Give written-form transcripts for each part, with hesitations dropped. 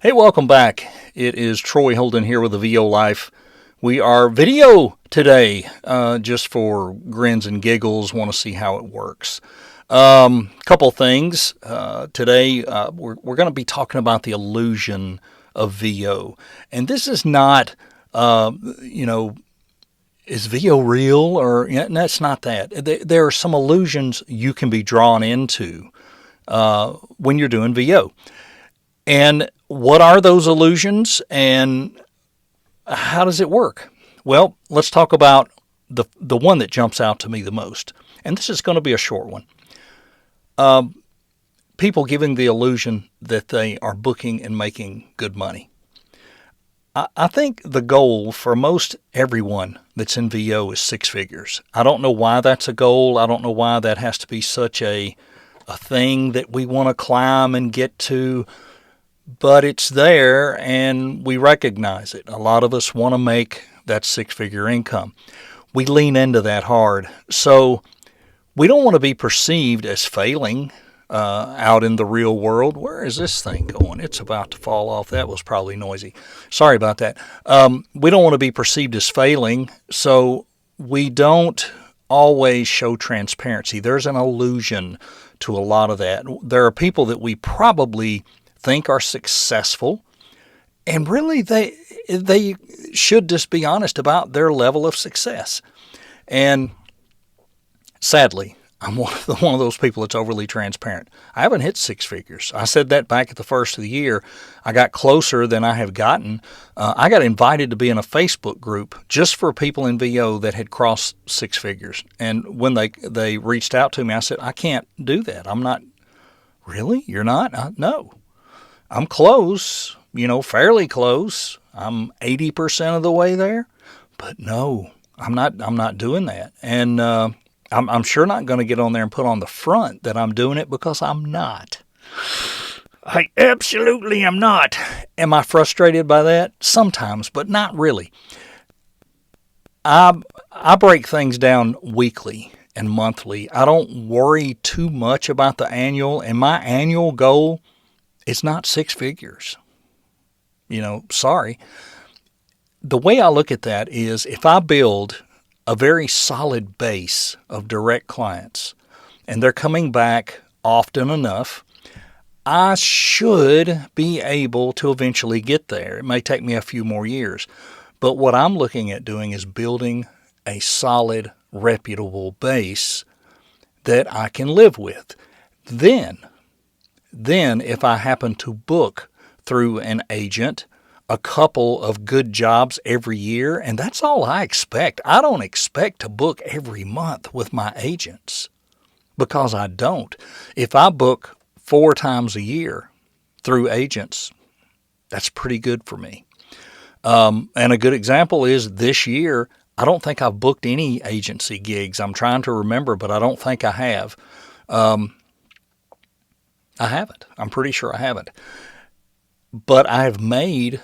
Hey, welcome back. It is Troy Holden here with the VO Life. We are video today, just for grins and giggles. Want to see how it works. Couple things today. We're going to be talking about the illusion of VO, and this is not, you know, is VO real or that's not that. There are some illusions you can be drawn into when you're doing VO. And what are those illusions and how does it work? Well, let's talk about the one that jumps out to me the most. And this is going to be a short one. People giving the illusion that they are booking and making good money. I think the goal for most everyone that's in VO is six figures. I don't know why that's a goal. I don't know why that has to be such a thing that we want to climb and get to. But it's there and we recognize it. A lot of us want to make that six-figure income. We lean into that hard. So we don't want to be perceived as failing out in the real world. Where is this thing going? It's about to fall off. That was probably noisy. Sorry about that. We don't want to be perceived as failing, so we don't always show transparency. There's an illusion to a lot of that. There are people that we probably think are successful, and really they should just be honest about their level of success. And sadly, I'm one of those people that's overly transparent. I haven't hit six figures. I said that back at the first of the year. I got closer than I have gotten. I got invited to be in a Facebook group just for people in VO that had crossed six figures. And when they reached out to me, I said, I can't do that. I'm not. Really? You're not? No. I'm close, fairly close. I'm 80% of the way there, but no, I'm not doing that. And I'm sure not going to get on there and put on the front that I'm doing it, because I'm not. I absolutely am not. Am I frustrated by that? Sometimes, but not really. I break things down weekly and monthly. I don't worry too much about the annual, and my annual goal, it's not six figures. Sorry. The way I look at that is, if I build a very solid base of direct clients and they're coming back often enough, I should be able to eventually get there. It may take me a few more years. But what I'm looking at doing is building a solid, reputable base that I can live with. Then if I happen to book through an agent a couple of good jobs every year, and that's all I expect. I don't expect to book every month with my agents, because I don't. If I book 4 times a year through agents, that's pretty good for me. And a good example is this year, I don't think I've booked any agency gigs. I'm trying to remember, but I don't think I have. I haven't. I'm pretty sure I haven't. But I've made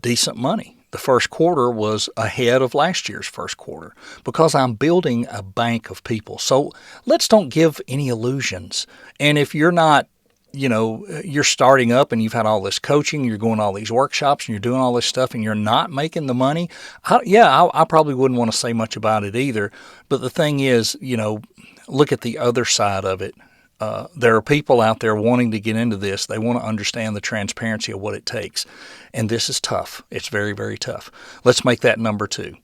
decent money. The first quarter was ahead of last year's first quarter because I'm building a bank of people. So let's don't give any illusions. And if you're not, you're starting up and you've had all this coaching, you're going to all these workshops and you're doing all this stuff and you're not making the money, I probably wouldn't want to say much about it either. But the thing is, look at the other side of it. There are people out there wanting to get into this. They want to understand the transparency of what it takes. And this is tough. It's very, very tough. Let's make that number 2.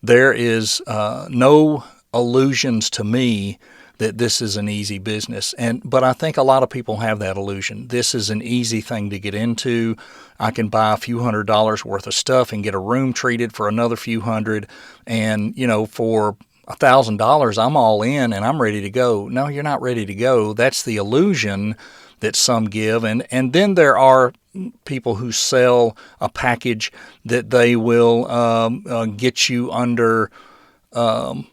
There is no illusions to me that this is an easy business. But I think a lot of people have that illusion. This is an easy thing to get into. I can buy a few $100s worth of stuff and get a room treated for another few hundred. And, for $1,000, I'm all in and I'm ready to go. No, you're not ready to go. That's the illusion that some give. And then there are people who sell a package that they will get you under, I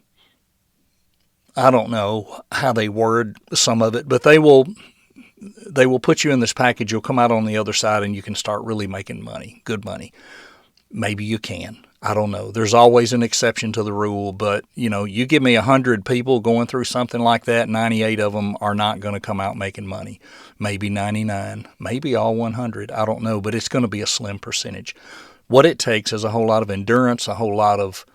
don't know how they word some of it, but they will put you in this package. You'll come out on the other side and you can start really making money, good money. Maybe you can. I don't know. There's always an exception to the rule, but you give me 100 people going through something like that, 98 of them are not going to come out making money. Maybe 99, maybe all 100. I don't know, but it's going to be a slim percentage. What it takes is a whole lot of endurance, a whole lot of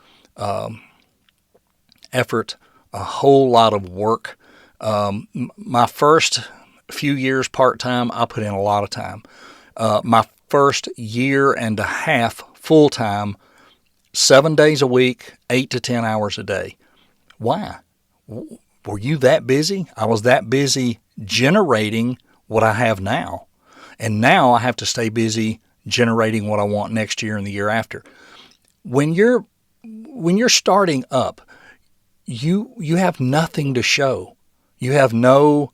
effort, a whole lot of work. My first few years part-time, I put in a lot of time. My first year and a half full-time, 7 days a week, 8 to 10 hours a day. Why? Were you that busy? I was that busy generating what I have now. And now I have to stay busy generating what I want next year and the year after. When you're starting up, you have nothing to show. You have no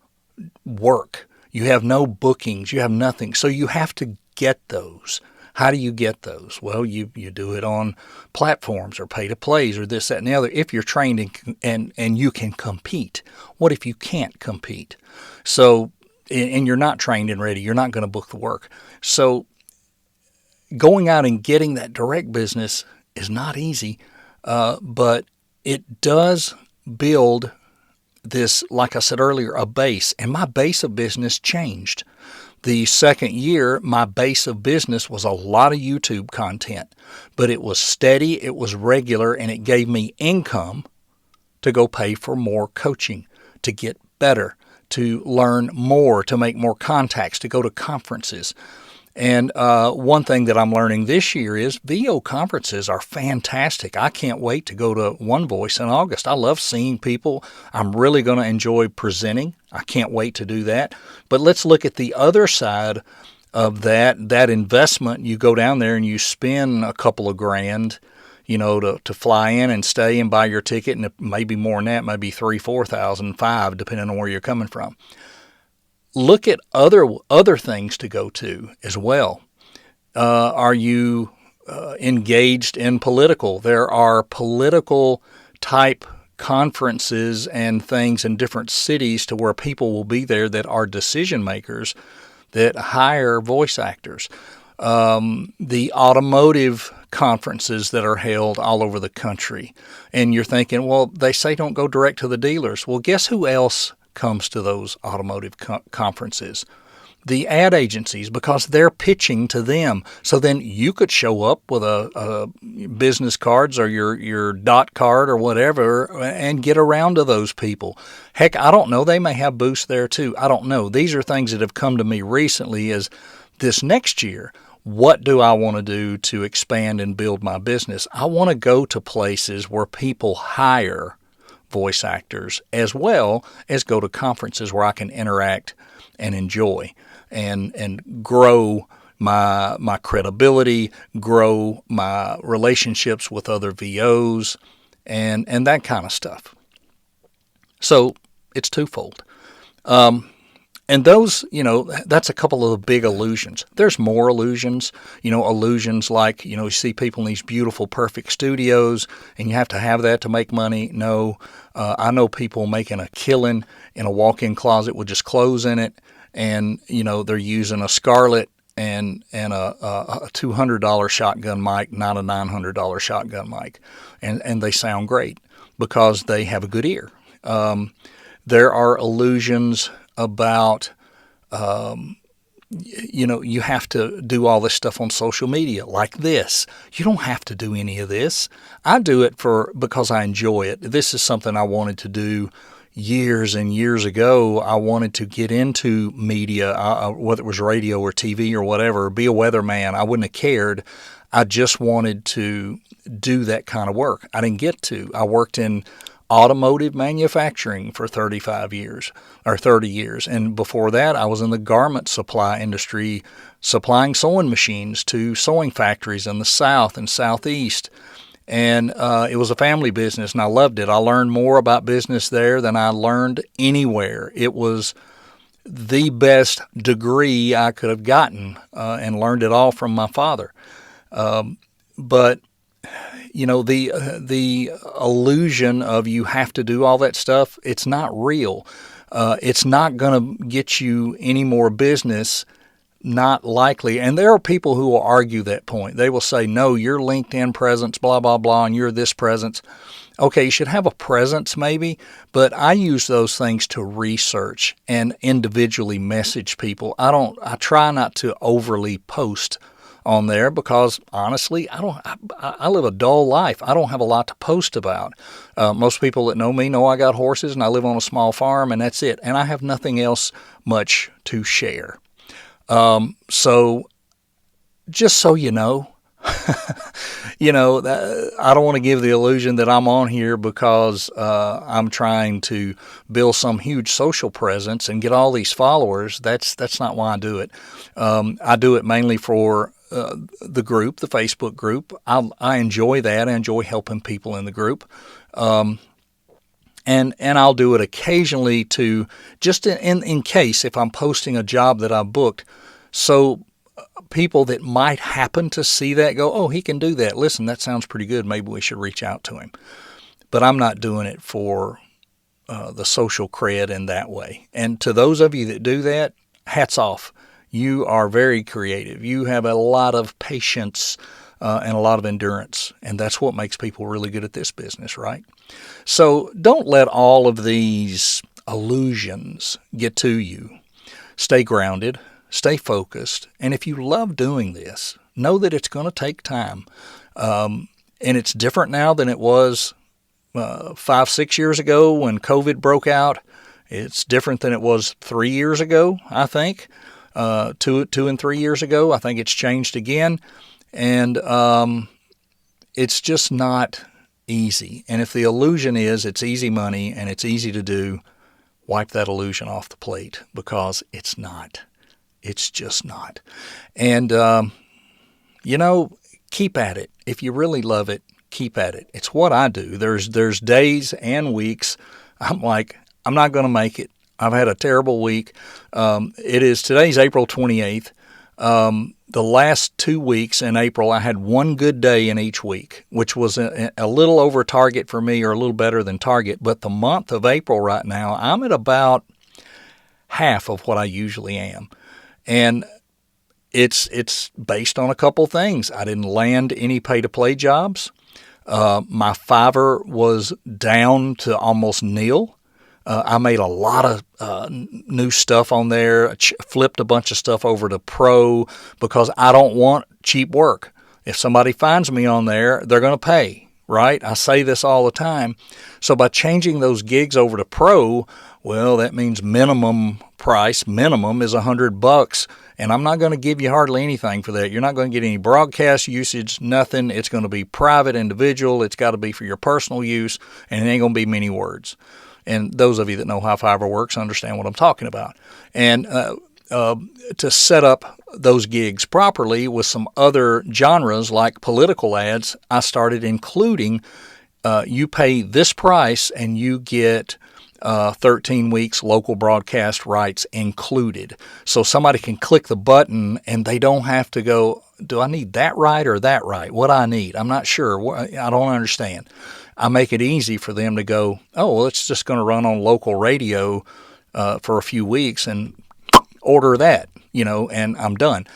work. You have no bookings. You have nothing. So you have to get those. How do you get those? Well, you do it on platforms or pay-to-plays or this, that, and the other. If you're trained and you can compete. What if you can't compete? So, and you're not trained and ready, you're not going to book the work. So going out and getting that direct business is not easy, but it does build this, like I said earlier, a base. And my base of business changed. The second year, my base of business was a lot of YouTube content, but it was steady, it was regular, and it gave me income to go pay for more coaching, to get better, to learn more, to make more contacts, to go to conferences. And one thing that I'm learning this year is VO conferences are fantastic. I can't wait to go to One Voice in August. I love seeing people. I'm really going to enjoy presenting. I can't wait to do that. But let's look at the other side of that investment. You go down there and you spend a couple of grand, to fly in and stay and buy your ticket, and maybe more than that, maybe $3,000, $4,000, $5,000, depending on where you're coming from. Look at other things to go to as well. Are you engaged in political? There are political type conferences and things in different cities to where people will be there that are decision makers that hire voice actors. The automotive conferences that are held all over the country. And you're thinking, well, they say don't go direct to the dealers. Well, guess who else comes to those automotive conferences? The ad agencies, because they're pitching to them. So then you could show up with a business cards or your dot card or whatever and get around to those people. Heck, I don't know. They may have booths there too. I don't know. These are things that have come to me recently as this next year. What do I want to do to expand and build my business? I want to go to places where people hire voice actors as well as go to conferences where I can interact and enjoy and grow my credibility, grow my relationships with other VOs and that kind of stuff. So it's twofold. And those, that's a couple of the big illusions. There's more illusions, illusions like, you see people in these beautiful, perfect studios and you have to have that to make money. No, I know people making a killing in a walk-in closet with just clothes in it. And, they're using a Scarlett and a $200 shotgun mic, not a $900 shotgun mic. And they sound great because they have a good ear. There are illusions about, you have to do all this stuff on social media like this. You don't have to do any of this. I do it because I enjoy it. This is something I wanted to do years and years ago. I wanted to get into media, whether it was radio or TV or whatever, be a weatherman. I wouldn't have cared. I just wanted to do that kind of work. I didn't get to. I worked in automotive manufacturing for 35 years or 30 years. And before that, I was in the garment supply industry, supplying sewing machines to sewing factories in the South and Southeast. And it was a family business, and I loved it. I learned more about business there than I learned anywhere. It was the best degree I could have gotten and learned it all from my father. But the illusion of you have to do all that stuff, it's not real. It's not going to get you any more business not likely. And there are people who will argue that point. They will say, no, your LinkedIn presence, blah, blah, blah, and you're this presence. Okay, you should have a presence maybe, but I use those things to research and individually message people. I try not to overly post on there because honestly, I live a dull life. I don't have a lot to post about. Most people that know me know I got horses and I live on a small farm and that's it. And I have nothing else much to share. So just so you know, I don't want to give the illusion that I'm on here because I'm trying to build some huge social presence and get all these followers. That's not why I do it. I do it mainly for the group, the Facebook group. I enjoy that. I enjoy helping people in the group. And I'll do it occasionally to just in case if I'm posting a job that I booked. So people that might happen to see that go, oh, he can do that. Listen, that sounds pretty good. Maybe we should reach out to him. But I'm not doing it for the social cred in that way. And to those of you that do that, hats off. You are very creative. You have a lot of patience and a lot of endurance. And that's what makes people really good at this business, right? So don't let all of these illusions get to you. Stay grounded. Stay focused. And if you love doing this, know that it's going to take time. And it's different now than it was 5-6 years ago when COVID broke out. It's different than it was 3 years ago, I think. 2 and 3 years ago. I think it's changed again. And it's just not easy. And if the illusion is it's easy money and it's easy to do, wipe that illusion off the plate because it's not. It's just not. And, keep at it. If you really love it, keep at it. It's what I do. There's days and weeks I'm like, I'm not going to make it. I've had a terrible week. Today's April 28th. The last 2 weeks in April, I had one good day in each week, which was a little over target for me or a little better than target. But the month of April right now, I'm at about half of what I usually am. And it's based on a couple things. I didn't land any pay-to-play jobs. My Fiverr was down to almost nil. I made a lot of new stuff on there, flipped a bunch of stuff over to Pro because I don't want cheap work. If somebody finds me on there, they're going to pay, right? I say this all the time. So by changing those gigs over to Pro, well, that means minimum price. Minimum is $100, and I'm not going to give you hardly anything for that. You're not going to get any broadcast usage, nothing. It's going to be private, individual. It's got to be for your personal use, and it ain't going to be many words. And those of you that know how Fiverr works understand what I'm talking about. And to set up those gigs properly with some other genres like political ads, I started including you pay this price and you get 13 weeks local broadcast rights included. So somebody can click the button and they don't have to go, do I need that right or that right? What I need? I'm not sure. I don't understand. I make it easy for them to go, oh, well, it's just going to run on local radio for a few weeks and order that, and I'm done.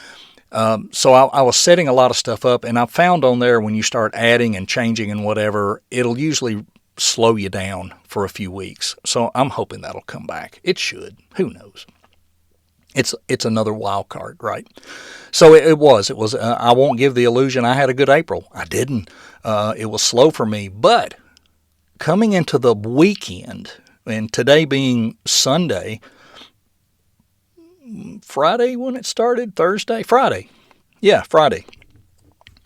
So I was setting a lot of stuff up, and I found on there when you start adding and changing and whatever, it'll usually slow you down for a few weeks. So I'm hoping that'll come back. It should. Who knows? It's another wild card, right? So it was. I won't give the illusion I had a good April. I didn't. It was slow for me. But coming into the weekend, and today being Sunday, Friday when it started, Thursday, Friday. Yeah, Friday.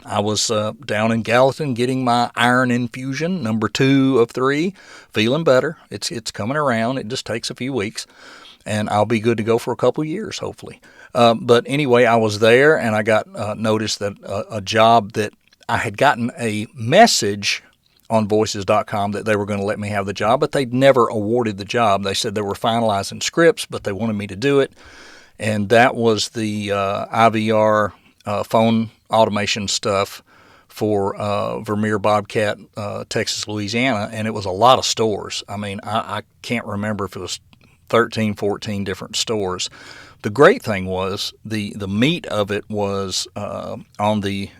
I was down in Gallatin getting my iron infusion, number 2 of 3, feeling better. It's coming around. It just takes a few weeks. And I'll be good to go for a couple of years, hopefully. But anyway, I was there, and I got noticed that a job that I had gotten a message on Voices.com that they were going to let me have the job, but they'd never awarded the job. They said they were finalizing scripts, but they wanted me to do it. And that was the IVR phone automation stuff for Vermeer Bobcat, Texas, Louisiana, and it was a lot of stores. I mean, I can't remember if it was 13, 14 different stores. The great thing was the meat of it was on the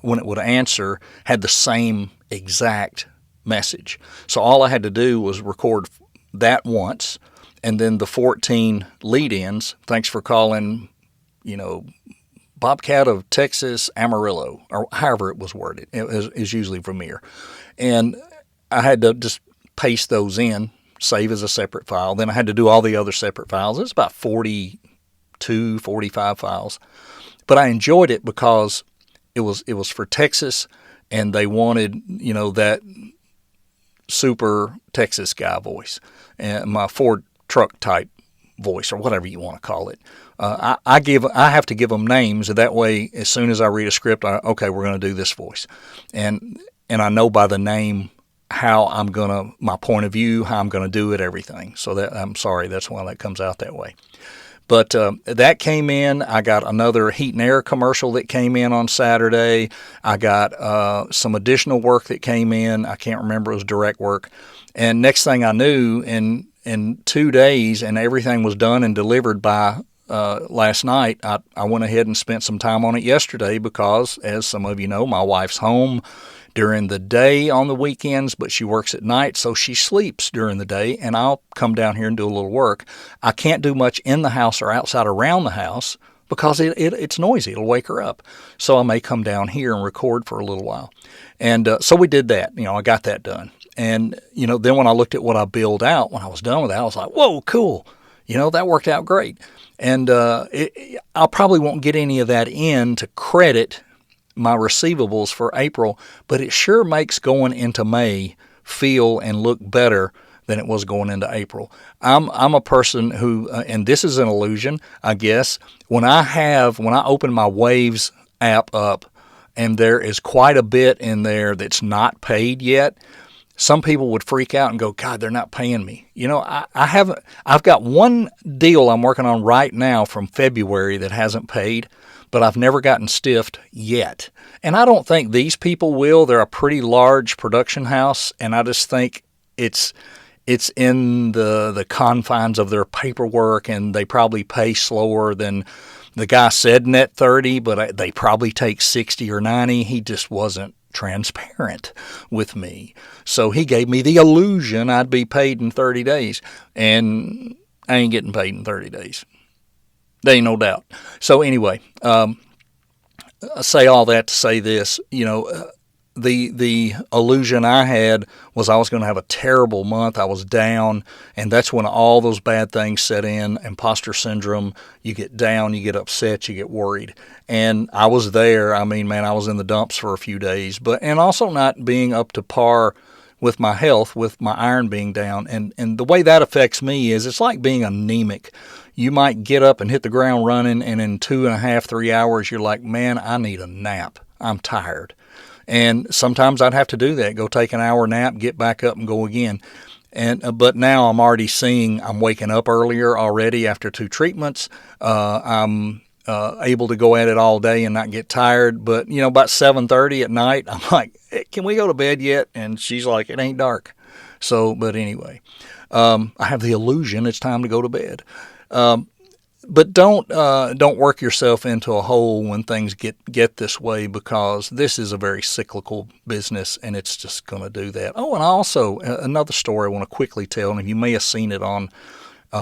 when it would answer had the same exact message. So all I had to do was record that once, and then the 14 lead-ins. Thanks for calling, Bobcat of Texas Amarillo, or however it was worded. It is usually Vermeer. And I had to just paste those in, save as a separate file. Then I had to do all the other separate files. It was about 42, 45 files. But I enjoyed it because it was for Texas, and they wanted, that super Texas guy voice, and my Ford truck type voice, or whatever you want to call it. I have to give them names, and that way, as soon as I read a script, okay, we're going to do this voice, and I know by the name how my point of view, how I'm going to do it, everything. So that's why that comes out that way. But that came in. I got another heat and air commercial that came in on Saturday. I got some additional work that came in. I can't remember. It was direct work. And next thing I knew, in 2 days, and everything was done and delivered by last night, I went ahead and spent some time on it yesterday because, as some of you know, my wife's home during the day on the weekends, but she works at night, so she sleeps during the day, and I'll come down here and do a little work. I can't do much in the house or outside around the house because it's noisy. It'll wake her up. So I may come down here and record for a little while. And so we did that. I got that done. And, then when I looked at what I billed out, when I was done with that, I was like, whoa, cool. That worked out great. And I probably won't get any of that in to credit my receivables for April, but it sure makes going into May feel and look better than it was going into April. I'm a person who, and this is an illusion, I guess, when I open my Waves app up and there is quite a bit in there that's not paid yet, some people would freak out and go, God, they're not paying me. I've got one deal I'm working on right now from February that hasn't paid, but I've never gotten stiffed yet. And I don't think these people will. They're a pretty large production house, and I just think it's in the confines of their paperwork, and they probably pay slower than the guy said net 30, but they probably take 60 or 90. He just wasn't transparent with me. So he gave me the illusion I'd be paid in 30 days, and I ain't getting paid in 30 days. There ain't no doubt. So anyway, I say all that to say this, the illusion I had was I was going to have a terrible month. I was down, and that's when all those bad things set in. Imposter syndrome, you get down, you get upset, you get worried. And I was there. I was in the dumps for a few days, and also not being up to par with my health, with my iron being down. And the way that affects me is it's like being anemic. You might get up and hit the ground running, and in 2.5, 3 hours, you're like, man, I need a nap. I'm tired. And sometimes I'd have to do that, go take an hour nap, get back up and go again. But now I'm already seeing I'm waking up earlier already after 2 treatments. I'm able to go at it all day and not get tired. But, about 7:30 at night, I'm like, hey, can we go to bed yet? And she's like, it ain't dark. So, but anyway, I have the illusion it's time to go to bed. But don't work yourself into a hole when things get this way, because this is a very cyclical business, and it's just going to do that. Oh, and also another story I want to quickly tell, and you may have seen it on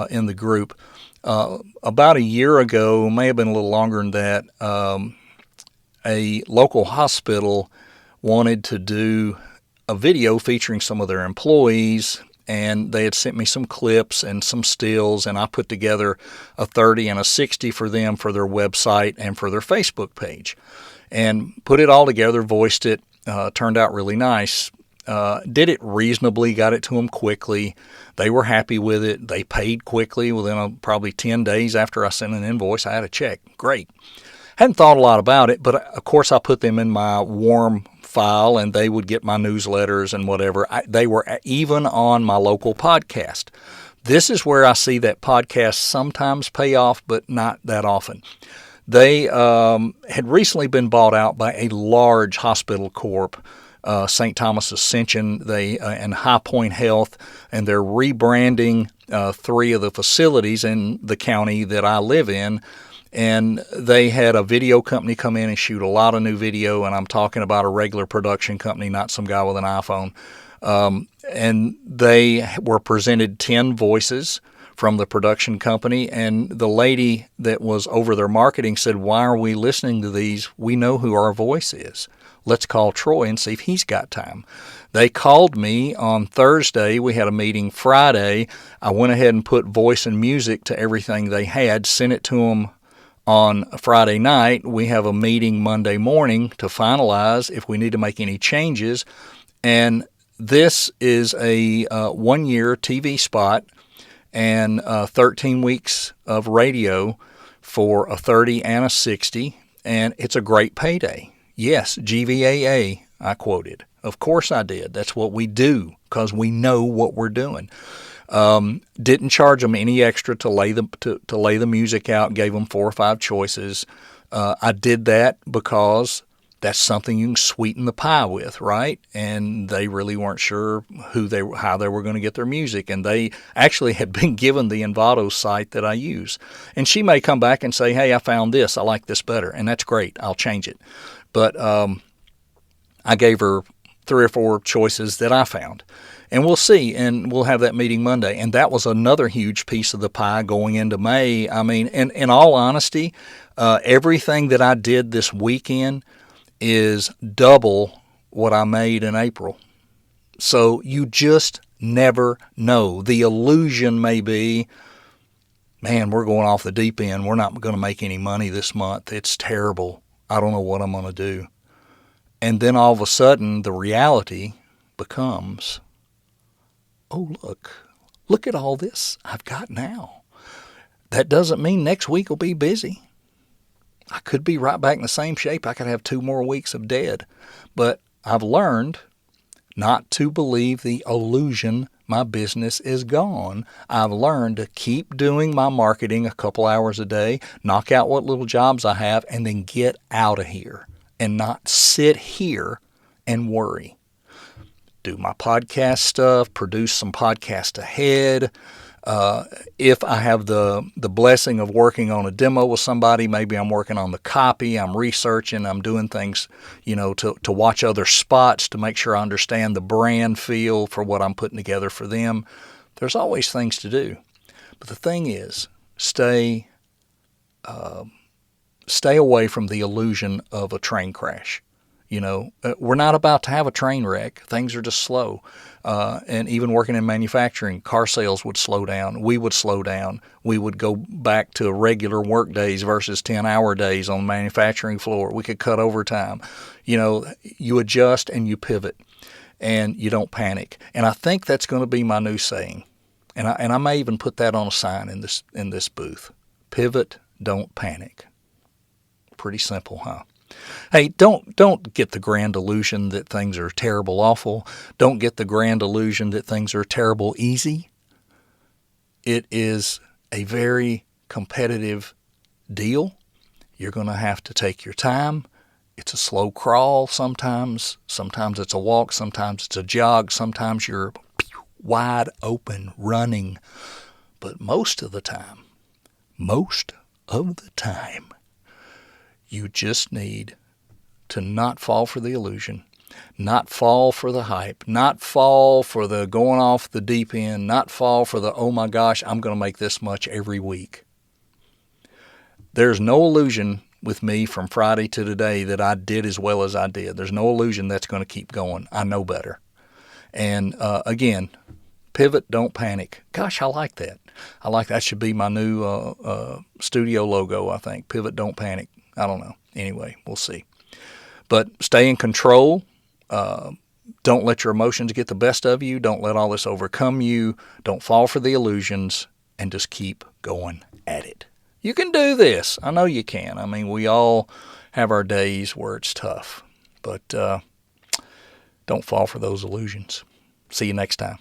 in the group. About a year ago, may have been a little longer than that, a local hospital wanted to do a video featuring some of their employees, and they had sent me some clips and some stills, and I put together a 30 and a 60 for them for their website and for their Facebook page, and put it all together, voiced it, turned out really nice. Did it reasonably, got it to them quickly. They were happy with it. They paid quickly. Within probably 10 days after I sent an invoice, I had a check. Great. Hadn't thought a lot about it, but of course I put them in my warm file, and they would get my newsletters and whatever. They were even on my local podcast. This is where I see that podcasts sometimes pay off, but not that often. They had recently been bought out by a large hospital corp, St. Thomas Ascension, and High Point Health, and they're rebranding three of the facilities in the county that I live in, and they had a video company come in and shoot a lot of new video, and I'm talking about a regular production company, not some guy with an iPhone. And they were presented 10 voices from the production company, and the lady that was over their marketing said, "Why are we listening to these? We know who our voice is. Let's call Troy and see if he's got time." They called me on Thursday. We had a meeting Friday. I went ahead and put voice and music to everything they had, sent it to them on Friday night. We have a meeting Monday morning to finalize if we need to make any changes. And this is a 1-year TV spot and 13 weeks of radio for a 30 and a 60, and it's a great payday. Yes, GVAA, I quoted. Of course I did. That's what we do because we know what we're doing. Didn't charge them any extra to lay the music out. Gave them 4 or 5 choices. I did that because that's something you can sweeten the pie with, right? And they really weren't sure how they were going to get their music, and they actually had been given the Envato site that I use. And she may come back and say, "Hey, I found this. I like this better," and that's great. I'll change it. But I gave her 3 or 4 choices that I found. And we'll see, and we'll have that meeting Monday. And that was another huge piece of the pie going into May. I mean, in all honesty, everything that I did this weekend is double what I made in April. So you just never know. The illusion may be, man, we're going off the deep end. We're not going to make any money this month. It's terrible. I don't know what I'm going to do. And then all of a sudden, the reality becomes, oh, look at all this I've got now. That doesn't mean next week will be busy. I could be right back in the same shape. I could have 2 more weeks of dead. But I've learned not to believe the illusion my business is gone. I've learned to keep doing my marketing a couple hours a day, knock out what little jobs I have, and then get out of here and not sit here and worry. Do my podcast stuff, produce some podcast ahead. If I have the blessing of working on a demo with somebody, maybe I'm working on the copy, I'm researching, I'm doing things, to watch other spots to make sure I understand the brand feel for what I'm putting together for them. There's always things to do. But the thing is, stay away from the illusion of a train crash. We're not about to have a train wreck. Things are just slow. And even working in manufacturing, car sales would slow down. We would slow down. We would go back to regular work days versus 10-hour days on the manufacturing floor. We could cut overtime. You adjust and you pivot, and you don't panic. And I think that's going to be my new saying. And I may even put that on a sign in this booth. Pivot, don't panic. Pretty simple, huh? Hey, don't get the grand illusion that things are terrible, awful. Don't get the grand illusion that things are terrible, easy. It is a very competitive deal. You're going to have to take your time. It's a slow crawl sometimes. Sometimes it's a walk. Sometimes it's a jog. Sometimes you're wide open running. But most of the time, you just need to not fall for the illusion, not fall for the hype, not fall for the going off the deep end, not fall for the, oh my gosh, I'm going to make this much every week. There's no illusion with me from Friday to today that I did as well as I did. There's no illusion that's going to keep going. I know better. And again, pivot, don't panic. Gosh, I like that. That should be my new studio logo, I think. Pivot, don't panic. I don't know. Anyway, we'll see. But stay in control. Don't let your emotions get the best of you. Don't let all this overcome you. Don't fall for the illusions, and just keep going at it. You can do this. I know you can. I mean, we all have our days where it's tough. But don't fall for those illusions. See you next time.